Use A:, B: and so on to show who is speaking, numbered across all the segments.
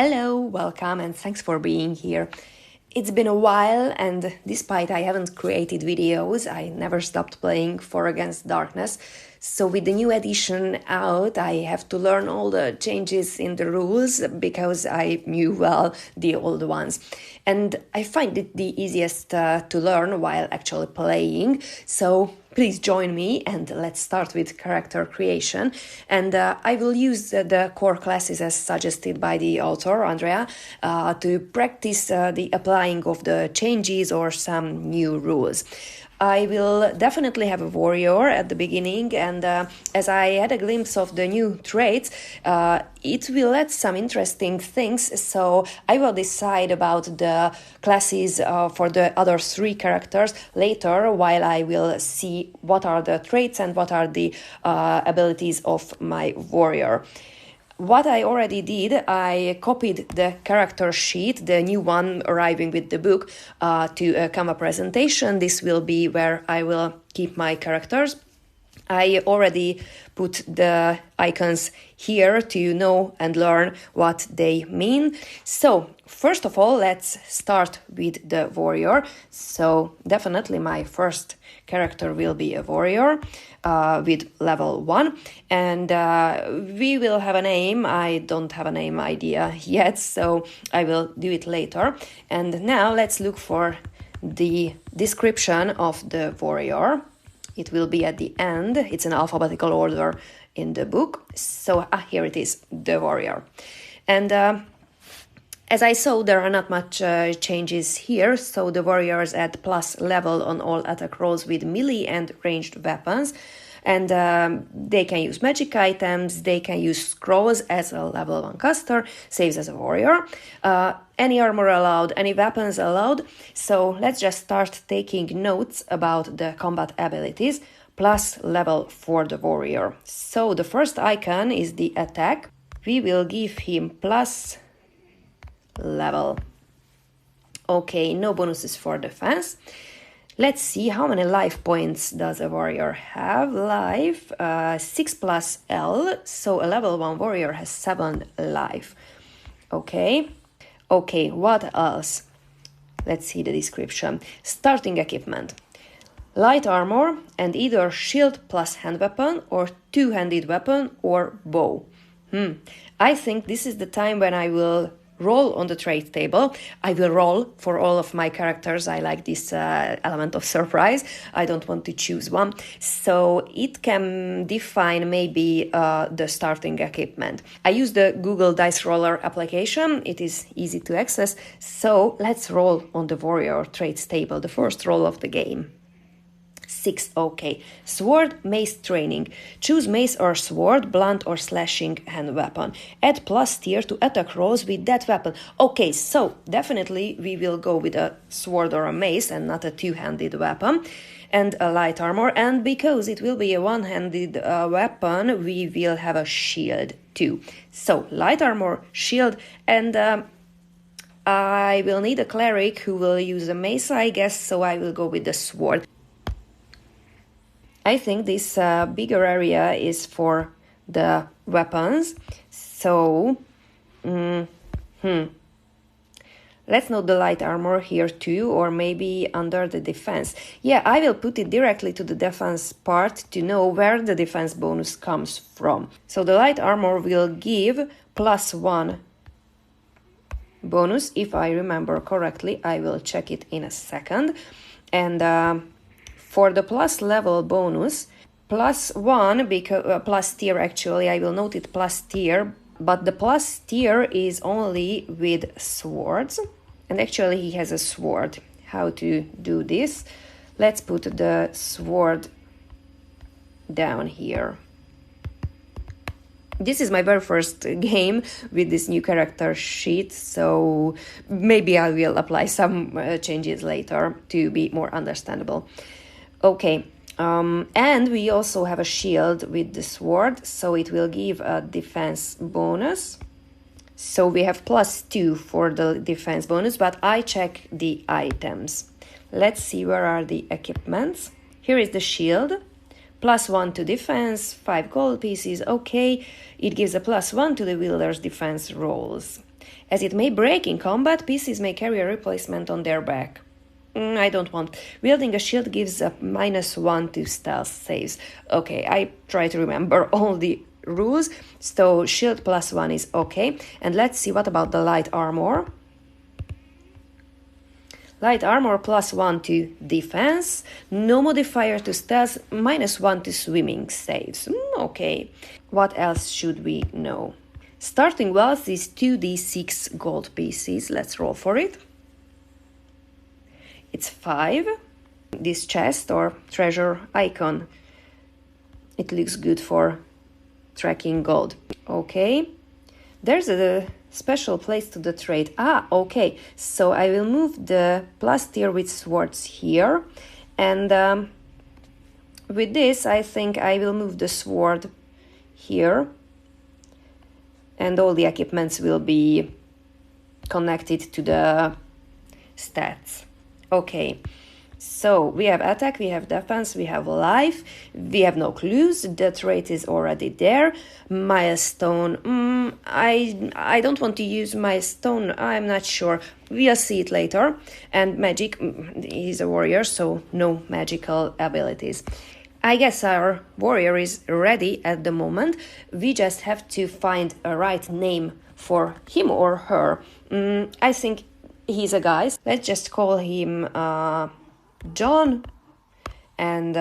A: Hello, welcome, and thanks for being here. It's been a while, and despite I haven't created videos, I never stopped playing For Against Darkness. So with the new edition out, I have to learn all the changes in the rules because I knew well the old ones. And I find it the easiest to learn while actually playing. So please join me and let's start with character creation. And I will use the core classes as suggested by the author, Andrea, to practice the applying of the changes or some new rules. I will definitely have a warrior at the beginning, and as I had a glimpse of the new traits, it will add some interesting things, so I will decide about the classes for the other three characters later, while I will see what are the traits and what are the abilities of my warrior. What I already did, I copied the character sheet, the new one arriving with the book, to a Canva presentation. This will be where I will keep my characters. I already put the icons here to know and learn what they mean. So, first of all, let's start with the warrior. So, definitely my first character will be a warrior with level 1. And we will have a name. I don't have a name idea yet, so I will do it later. And now let's look for the description of the warrior. It will be at the end. It's in alphabetical order in the book. So here it is, the warrior. And as I saw, there are not much changes here. So the warriors add plus level on all attack rolls with melee and ranged weapons. And they can use magic items, they can use scrolls as a level 1 caster, saves as a warrior. Any armor allowed, any weapons allowed. So let's just start taking notes about the combat abilities, plus level for the warrior. So the first icon is the attack. We will give him plus level. Okay, no bonuses for defense. Let's see how many life points does a warrior have. Life, 6 plus L, so a level 1 warrior has 7 life. Okay, what else? Let's see the description. Starting equipment. Light armor and either shield plus hand weapon or two-handed weapon or bow. I think this is the time when I will roll on the trait table. I will roll for all of my characters. I like this element of surprise. I don't want to choose one. So it can define maybe the starting equipment. I use the Google Dice Roller application. It is easy to access. So let's roll on the warrior traits table, the first roll of the game. 6, okay. Sword, mace training. Choose mace or sword, blunt or slashing hand weapon. Add plus tier to attack rolls with that weapon. Okay, so definitely we will go with a sword or a mace and not a two-handed weapon. And a light armor. And because it will be a one-handed weapon, we will have a shield too. So, light armor, shield, and I will need a cleric who will use a mace, I guess, so I will go with the sword. I think this bigger area is for the weapons, so let's note the light armor here too, or maybe under the defense. Yeah, I will put it directly to the defense part to know where the defense bonus comes from. So the light armor will give plus 1 bonus, if I remember correctly. I will check it in a second. And for the plus level bonus, plus 1, because plus tier actually, I will note it plus tier, but the plus tier is only with swords, and actually he has a sword. How to do this? Let's put the sword down here. This is my very first game with this new character sheet, so maybe I will apply some changes later to be more understandable. Okay, and we also have a shield with the sword, so it will give a defense bonus. So we have plus 2 for the defense bonus, but I check the items. Let's see where are the equipments. Here is the shield, +1 to defense, 5 gold pieces, okay. It gives a +1 to the wielder's defense rolls. As it may break in combat, pieces may carry a replacement on their back. I don't want. Wielding a shield gives a -1 to stealth saves. Okay, I try to remember all the rules. So shield +1 is okay. And let's see what about the light armor. Light armor +1 to defense, no modifier to stealth, -1 to swimming saves. Okay, what else should we know? Starting wealth is 2d6 gold pieces. Let's roll for it. It's 5. This chest or treasure icon, it looks good for tracking gold. Okay, there's a special place to the trade. Okay, so I will move the plus tier with swords here, and with this I think I will move the sword here, and all the equipments will be connected to the stats. Okay, so we have attack, we have defense, we have life, we have no clues, the trait is already there. Milestone, I don't want to use milestone, I'm not sure, we'll see it later. And magic, he's a warrior, so no magical abilities. I guess our warrior is ready at the moment, we just have to find a right name for him or her. I think he's a guy, let's just call him John, and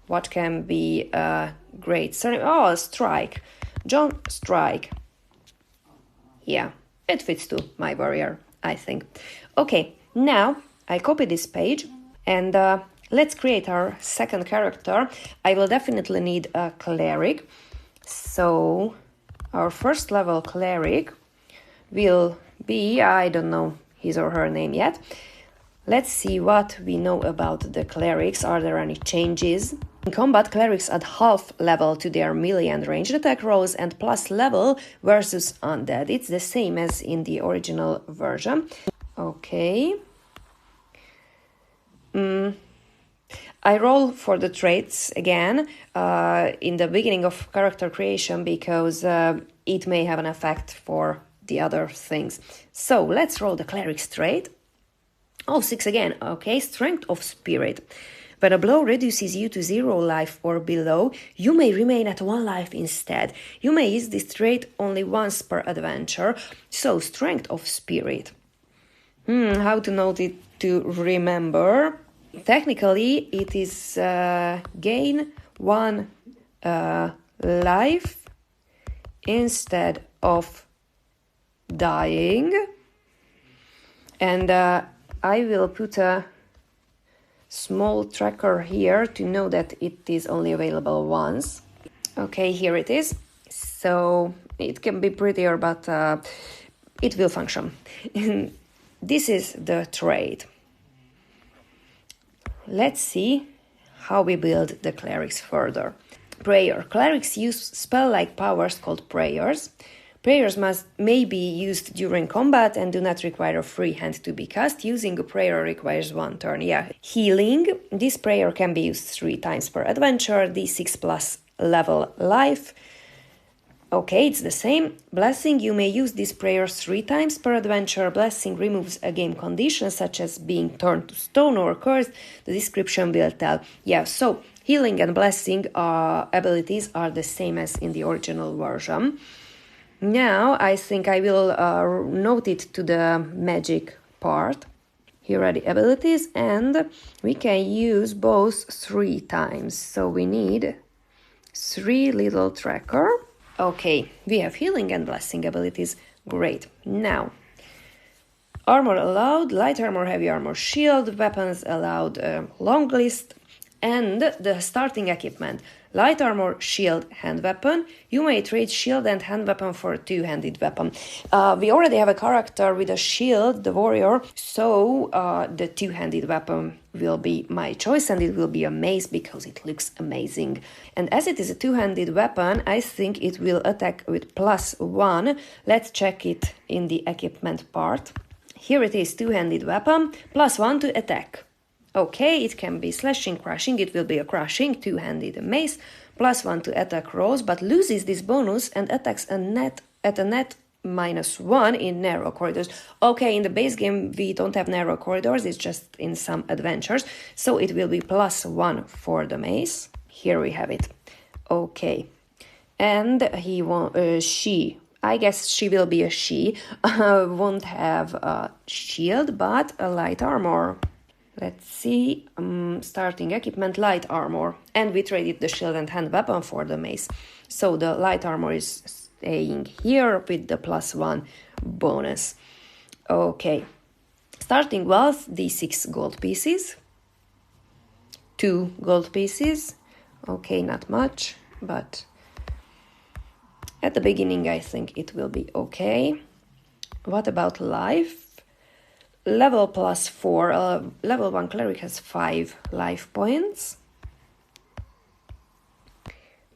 A: what can be a great surname? Oh, Strike. John Strike. Yeah, it fits to my warrior, I think. Okay, now I copy this page and let's create our second character. I will definitely need a cleric. So our first level cleric will be, I don't know his or her name yet. Let's see what we know about the clerics. Are there any changes? In combat, clerics add half level to their melee and ranged attack rolls and plus level versus undead. It's the same as in the original version. Okay. I roll for the traits again in the beginning of character creation because it may have an effect for the other things. So let's roll the cleric's trait. Oh, 6 again. Okay, strength of spirit. When a blow reduces you to 0 life or below, you may remain at 1 life instead. You may use this trait only once per adventure. So, strength of spirit. How to note it to remember? Technically, it is gain 1 life instead of dying. And I will put a small tracker here to know that it is only available once. Okay, here it is. So it can be prettier, but it will function. This is the trait. Let's see how we build the clerics further. Prayer. Clerics use spell-like powers called prayers. Prayers may be used during combat and do not require a free hand to be cast. Using a prayer requires 1 turn. Yeah. Healing. This prayer can be used 3 times per adventure. D6 plus level life. Okay, it's the same. Blessing. You may use this prayer 3 times per adventure. Blessing removes a game condition such as being turned to stone or cursed. The description will tell. Yeah, so healing and blessing abilities are the same as in the original version. Now, I think I will note it to the magic part. Here are the abilities, and we can use both 3 times. So we need 3 little tracker. Okay, we have healing and blessing abilities. Great. Now, armor allowed, light armor, heavy armor, shield, weapons allowed, long list, and the starting equipment. Light armor, shield, hand weapon. You may trade shield and hand weapon for a 2-handed weapon. We already have a character with a shield, the warrior, so the 2-handed weapon will be my choice, and it will be a mace because it looks amazing. And as it is a 2-handed weapon, I think it will attack with +1. Let's check it in the equipment part. Here it is, 2-handed weapon, +1 to attack. Okay, it can be slashing, crushing, it will be a crushing, two-handed mace, +1 to attack rolls, but loses this bonus and attacks at a net -1 in narrow corridors. Okay, in the base game we don't have narrow corridors, it's just in some adventures, so it will be +1 for the mace. Here we have it. Okay, and she, I guess she will be a she, won't have a shield but a light armor. Let's see, starting equipment, light armor, and we traded the shield and hand weapon for the mace. So the light armor is staying here with the +1 bonus. Okay, starting wealth, d6 gold pieces, 2 gold pieces. Okay, not much, but at the beginning I think it will be okay. What about life? Level +4, level 1 cleric has 5 life points.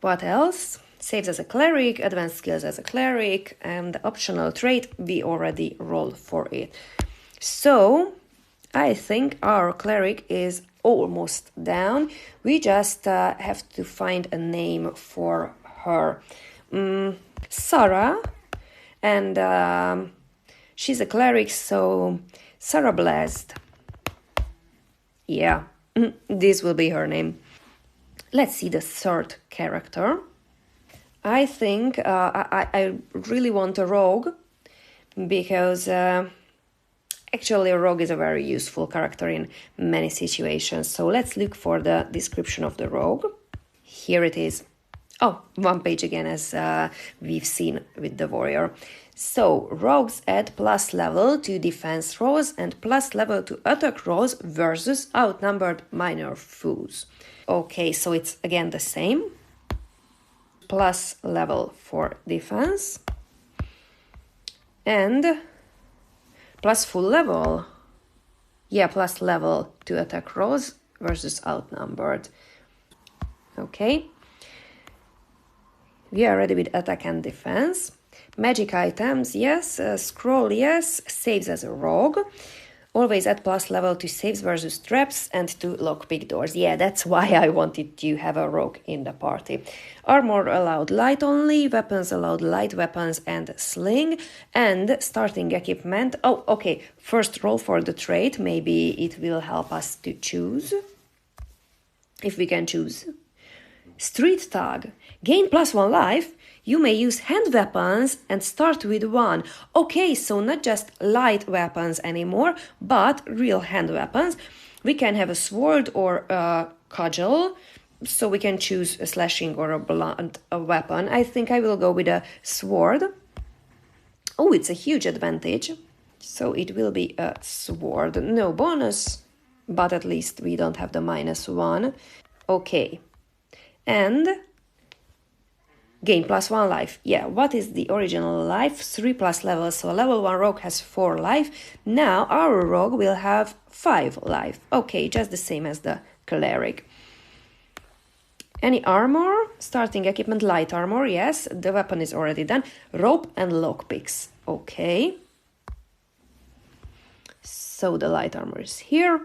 A: What else? Saves as a cleric, advanced skills as a cleric, and optional trait, we already rolled for it. So, I think our cleric is almost down. We just have to find a name for her. Sarah, and she's a cleric, so Sarah Blessed. Yeah, this will be her name. Let's see the third character. I think I really want a rogue, because actually a rogue is a very useful character in many situations. So let's look for the description of the rogue. Here it is. Oh, one page again, as we've seen with the warrior. So, rogues add plus level to defense rolls and plus level to attack rolls versus outnumbered minor foes. Okay, so it's again the same. Plus level for defense. And plus full level. Yeah, plus level to attack rolls versus outnumbered. Okay. We are ready with attack and defense. Magic items, yes. Scroll, yes. Saves as a rogue. Always add plus level to saves versus traps and to lockpick doors. Yeah, that's why I wanted to have a rogue in the party. Armor allowed light only. Weapons allowed light weapons and sling. And starting equipment. Oh, okay. First roll for the trait. Maybe it will help us to choose. If we can choose. Street Tag. Gain +1 life. You may use hand weapons and start with 1. Okay, so not just light weapons anymore, but real hand weapons. We can have a sword or a cudgel, so we can choose a slashing or a blunt weapon. I think I will go with a sword. Oh, it's a huge advantage. So it will be a sword. No bonus, but at least we don't have the -1. Okay. And gain +1 life. Yeah, what is the original life? 3 plus levels. So level 1 rogue has 4 life. Now our rogue will have 5 life. Okay, just the same as the cleric. Any armor? Starting equipment, light armor. Yes, the weapon is already done. Rope and lockpicks. Okay. So the light armor is here.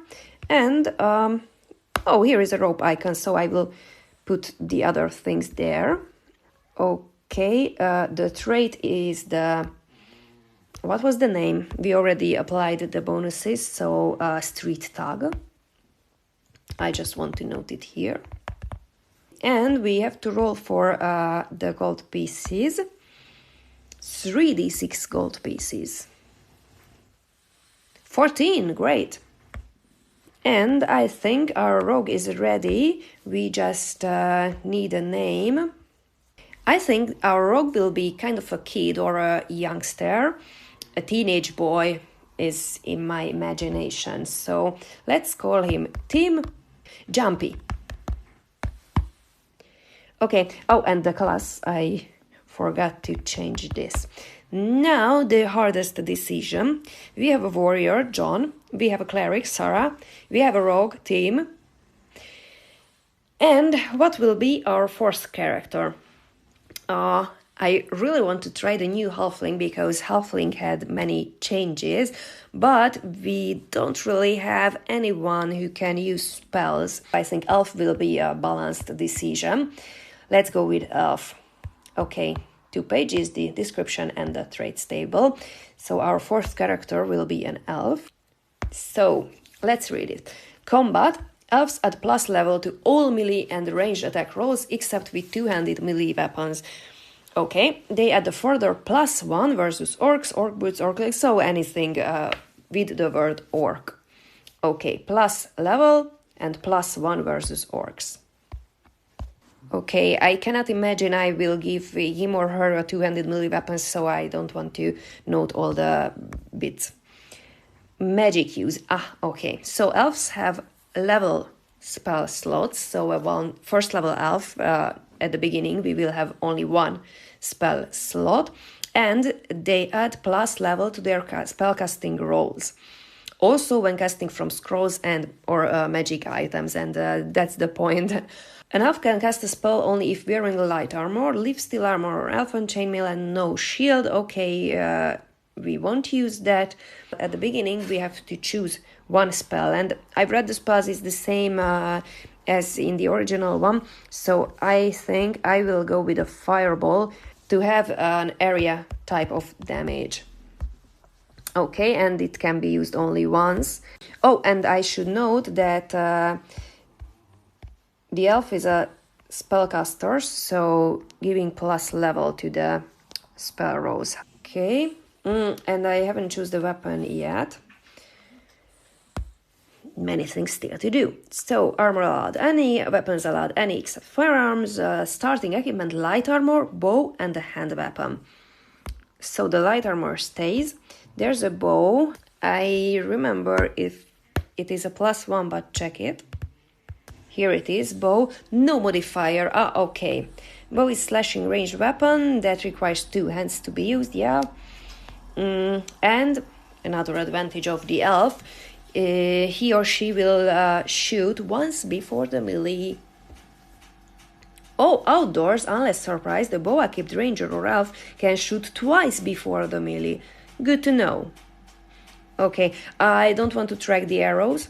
A: And, oh, here is a rope icon. So I will put the other things there. Okay, the trait is the... What was the name? We already applied the bonuses, so Street Tag. I just want to note it here. And we have to roll for the gold pieces. 3d6 gold pieces. 14, great. And I think our rogue is ready. We just need a name. I think our rogue will be kind of a kid or a youngster. A teenage boy is in my imagination. So let's call him Tim Jumpy. Okay, oh, and the class, I forgot to change this. Now the hardest decision. We have a warrior, John. We have a cleric, Sarah. We have a rogue, Tim. And what will be our fourth character? I really want to try the new Halfling because Halfling had many changes, but we don't really have anyone who can use spells. I think Elf will be a balanced decision. Let's go with Elf. Okay, 2 pages, the description and the traits table. So our fourth character will be an Elf. So let's read it. Combat. Elves add plus level to all melee and ranged attack rolls except with two-handed melee weapons. Okay, they add a further +1 versus orcs, orc boots, orc legs, so anything with the word orc. Okay, plus level and +1 versus orcs. Okay, I cannot imagine I will give him or her a two-handed melee weapon, so I don't want to note all the bits. Magic use. Okay, so elves have level spell slots, so one first level elf at the beginning we will have only one spell slot, and they add plus level to their spellcasting rolls. Also when casting from scrolls and or magic items, and that's the point. An elf can cast a spell only if wearing light armor, leaf steel armor or elven chainmail and no shield. Okay, we won't use that. At the beginning we have to choose one spell, and I've read the spells is the same as in the original one, so I think I will go with a fireball to have an area type of damage. Okay, and it can be used only once. Oh, and I should note that the elf is a spellcaster, so giving plus level to the spell rolls. Okay, and I haven't chosen the weapon yet. Many things still to do. So, armor allowed any, weapons allowed any except firearms, starting equipment, light armor, bow, and a hand weapon. So the light armor stays. There's a bow. I remember if it is a +1, but check it. Here it is, bow, no modifier. Okay. Bow is slashing ranged weapon that requires 2 hands to be used, yeah. And another advantage of the elf, he or she will shoot once before the melee. Oh, outdoors, unless surprised, the bow-equipped ranger or elf can shoot twice before the melee. Good to know. Okay, I don't want to track the arrows.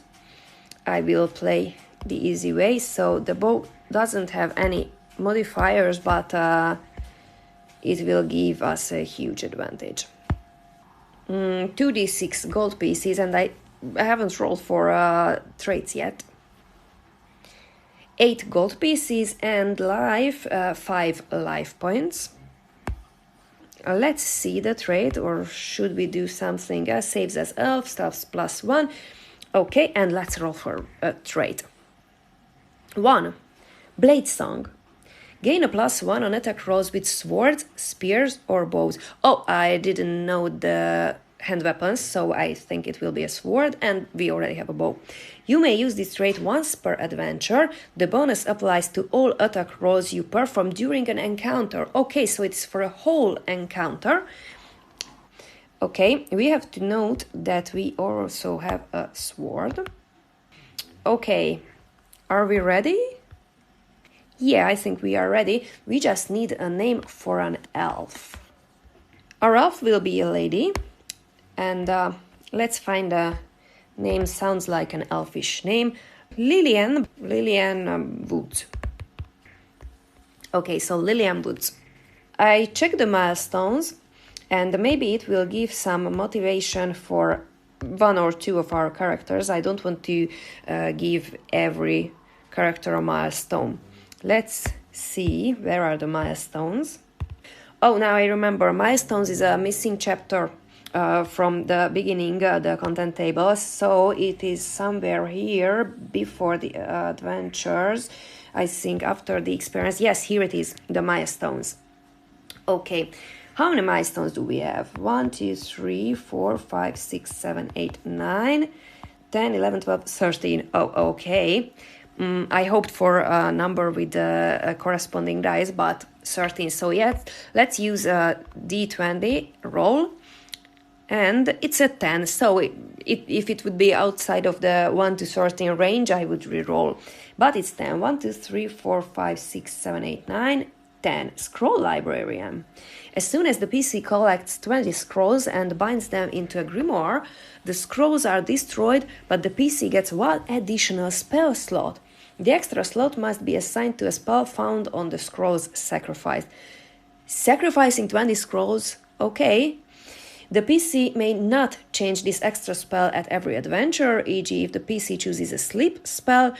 A: I will play the easy way. So the bow doesn't have any modifiers, but it will give us a huge advantage. 2d6 gold pieces, and I haven't rolled for traits yet. 8 gold pieces and life, 5 life points. Let's see the trait, or should we do something else? Saves as elf, stuffs +1. Okay, and let's roll for a trait. 1. Blade Song. Gain a +1 on attack rolls with swords, spears, or bows. Oh, I didn't know the hand weapons, so I think it will be a sword, and we already have a bow. You may use this trait once per adventure. The bonus applies to all attack rolls you perform during an encounter. Okay, so it's for a whole encounter. Okay, we have to note that we also have a sword. Okay, are we ready? Yeah, I think we are ready. We just need a name for an elf. Our elf will be a lady, and let's find a name sounds like an elfish name. Lillian Woods. Okay, so Lillian Woods. I checked the milestones, and maybe it will give some motivation for 1 or 2 of our characters. I don't want to give every character a milestone. Let's see, where are the milestones? Oh, now I remember, milestones is a missing chapter from the beginning, the content table, so it is somewhere here before the adventures, I think after the experience. Yes, here it is, the milestones. Okay, how many milestones do we have? 1, 2, 3, 4, 5, 6, 7, 8, 9, 10, 11, 12, 13. Oh, okay. I hoped for a number with a corresponding dice, but 13. So yes, let's use a d20 roll, and it's a 10. So if it would be outside of the 1 to 13 range, I would re-roll. But it's 10. 1, 2, 3, 4, 5, 6, 7, 8, 9, 10. Scroll librarian. As soon as the PC collects 20 scrolls and binds them into a grimoire, the scrolls are destroyed, but the PC gets one additional spell slot. The extra slot must be assigned to a spell found on the scrolls sacrificed. Sacrificing 20 scrolls? Okay. The PC may not change this extra spell at every adventure, e.g. if the PC chooses a sleep spell,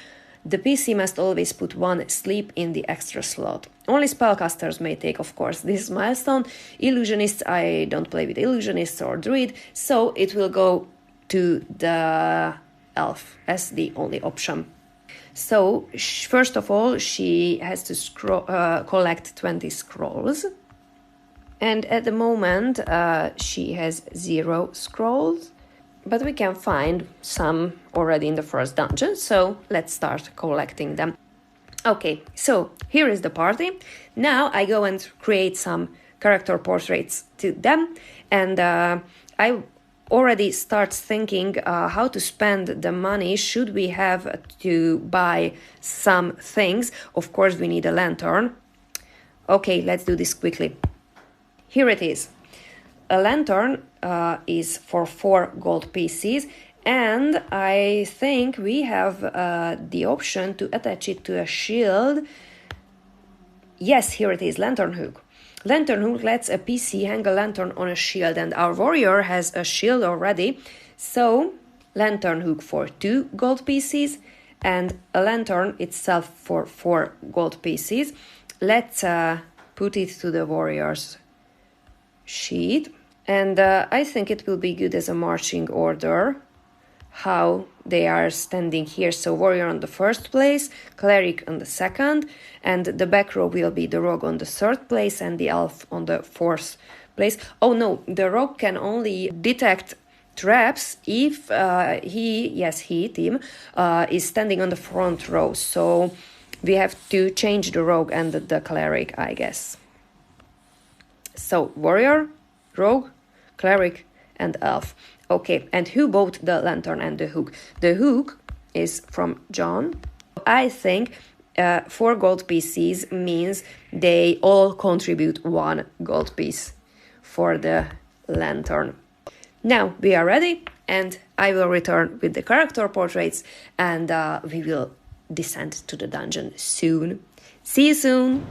A: the PC must always put one sleep in the extra slot. Only spellcasters may take, of course, this milestone. Illusionists, I don't play with illusionists or druid, so it will go to the elf as the only option. So, first of all, she has to collect 20 scrolls. And at the moment, she has 0 scrolls. But we can find some already in the first dungeon, so let's start collecting them. Okay, so here is the party. Now I go and create some character portraits to them, and I already start thinking how to spend the money. Should we have to buy some things? Of course, we need a lantern. Okay, let's do this quickly. Here it is. A lantern is for 4 gold pieces, and I think we have the option to attach it to a shield. Yes, here it is, lantern hook. Lantern hook lets a PC hang a lantern on a shield, and our warrior has a shield already. So, lantern hook for 2 gold pieces, and a lantern itself for 4 gold pieces. Let's put it to the warrior's sheet. And I think it will be good as a marching order, how they are standing here. So warrior on the first place, cleric on the second, and the back row will be the rogue on the third place and the elf on the fourth place. Oh no, the rogue can only detect traps if Tim, is standing on the front row. So we have to change the rogue and the cleric, I guess. So warrior, rogue, cleric, and elf. Okay, and who bought the lantern and the hook? The hook is from John. I think 4 gold pieces means they all contribute 1 gold piece for the lantern. Now we are ready, and I will return with the character portraits, and we will descend to the dungeon soon. See you soon!